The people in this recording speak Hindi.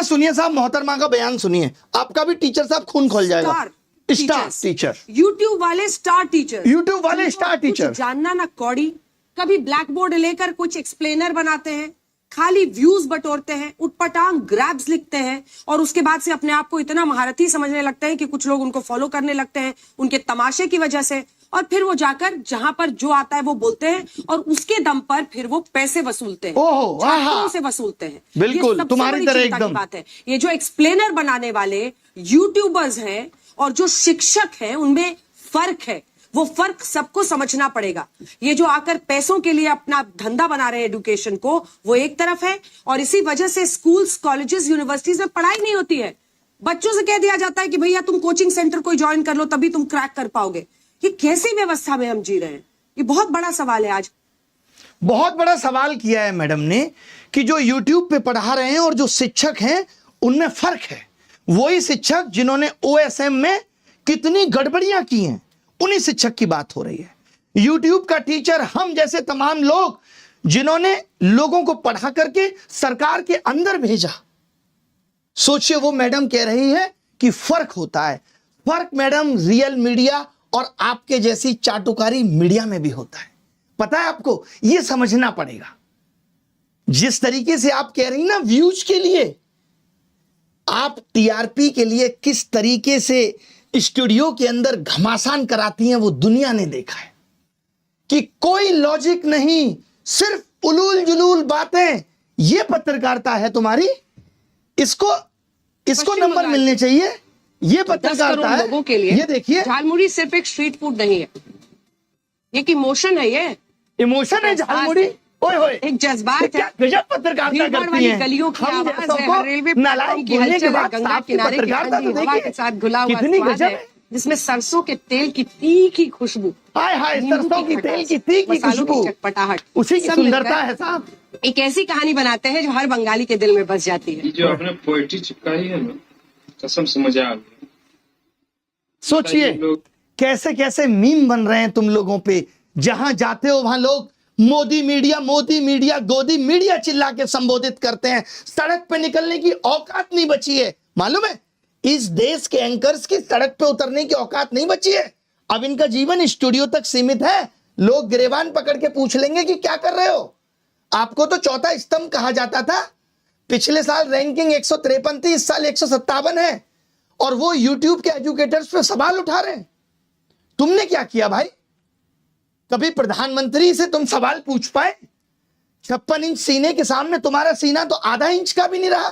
सुनिए साहब, मोहतरमा का बयान सुनिए, आपका भी टीचर साहब खून खोल जाएगा। स्टार टीचर, यूट्यूब वाले स्टार टीचर, यूट्यूब वाले स्टार टीचर, जानना ना कौड़ी, कभी ब्लैक बोर्ड लेकर कुछ एक्सप्लेनर बनाते हैं, खाली व्यूज बटोरते हैं, उटपटांग ग्रैब्स लिखते हैं और उसके बाद से अपने आप को इतना महारथी समझने लगते हैं कि कुछ लोग उनको फॉलो करने लगते हैं उनके तमाशे की वजह से, और फिर वो जाकर जहां पर जो आता है वो बोलते हैं और उसके दम पर फिर वो पैसे वसूलते हैं, छात्रों से वसूलते हैं। बिल्कुल तुम्हारी तरह एकदम बात है। ये जो एक्सप्लेनर बनाने वाले यूट्यूबर्स हैं और जो शिक्षक हैं उनमें फर्क है, वो फर्क सबको समझना पड़ेगा। ये जो आकर पैसों के लिए अपना धंधा बना रहे हैं एजुकेशन को, वो एक तरफ है, और इसी वजह से स्कूल्स, कॉलेजेस, यूनिवर्सिटीज में पढ़ाई नहीं होती है। बच्चों से कह दिया जाता है कि भैया तुम कोचिंग सेंटर कोई ज्वाइन कर लो तभी तुम क्रैक कर पाओगे। ये कैसी व्यवस्था में हम जी रहे हैं? ये बहुत बड़ा सवाल है। आज बहुत बड़ा सवाल किया है मैडम ने कि जो यूट्यूब पे पढ़ा रहे हैं और जो शिक्षक हैं उनमें फर्क है। वही शिक्षक जिन्होंने ओएसएम में कितनी गड़बड़ियां की हैं, उन्हीं शिक्षक की बात हो रही है। यूट्यूब का टीचर हम जैसे तमाम लोग जिन्होंने लोगों को पढ़ा करके सरकार के अंदर भेजा। सोचिए, वो मैडम कह रही है कि फर्क होता है। फर्क मैडम रियल मीडिया और आपके जैसी चाटुकारी मीडिया में भी होता है। पता है आपको, यह समझना पड़ेगा। जिस तरीके से आप कह रही ना व्यूज के लिए, आप टीआरपी के लिए किस तरीके से स्टूडियो के अंदर घमासान कराती हैं वो दुनिया ने देखा है कि कोई लॉजिक नहीं, सिर्फ उलूल जुलूल बातें। ये पत्रकारिता है तुम्हारी, इसको नंबर मिलने चाहिए। ये पत्रकारिता है लोगों के लिए। ये देखिए, झालमुड़ी सिर्फ एक स्ट्रीट फूड नहीं है, ये एक इमोशन है। ये इमोशन है झालमुड़ी, ओए होए, एक जज्बात है। गजब पत्रकारिता करती हैं। गलियों की हम आवाज जैसों है, को हर रेलवे नालायक की बोलने के हलचल है, बाद गंगा आपकी किनारे की पत्रकारिता ठंडी तो हवा देखिए के साथ घुला हुआ कितनी स्वाद गजब है, है। जिसमें सरसों के तेल की तीखी खुशबू, हाय हाय, नींबू सरसों की तेल की तीखी मसालों की खुशबू, चटपटाहट, उसी की सब सुंदरता मिलकर है साहब। एक ऐसी कहानी बनाते हैं जो हर बंगाली के दिल में बस जाती है। जो आपने पोएट्री चिपकाई है ना, कसम से मजा आ गया। सोचिए कैसे कैसे मीम बन रहे हैं तुम लोगों पे। जहां जाते हो वहां लोग मोदी मीडिया गोदी मीडिया चिल्ला के संबोधित करते हैं। सड़क पे निकलने की औकात नहीं बची है। मालूम है, इस देश के एंकर्स की सड़क पे उतरने की औकात नहीं बची है। अब इनका जीवन स्टूडियो तक सीमित है। लोग गिरेबान पकड़ के पूछ लेंगे कि क्या कर रहे हो। आपको तो चौथा स्तंभ कहा जाता था। पिछले साल रैंकिंग 153 थी, इस साल 157 है, और वो यूट्यूब के एजुकेटर्स पे सवाल उठा रहे हैं। तुमने क्या किया भाई? कभी प्रधानमंत्री से तुम सवाल पूछ पाए? 56 इंच सीने के सामने तुम्हारा सीना तो आधा इंच का भी नहीं रहा।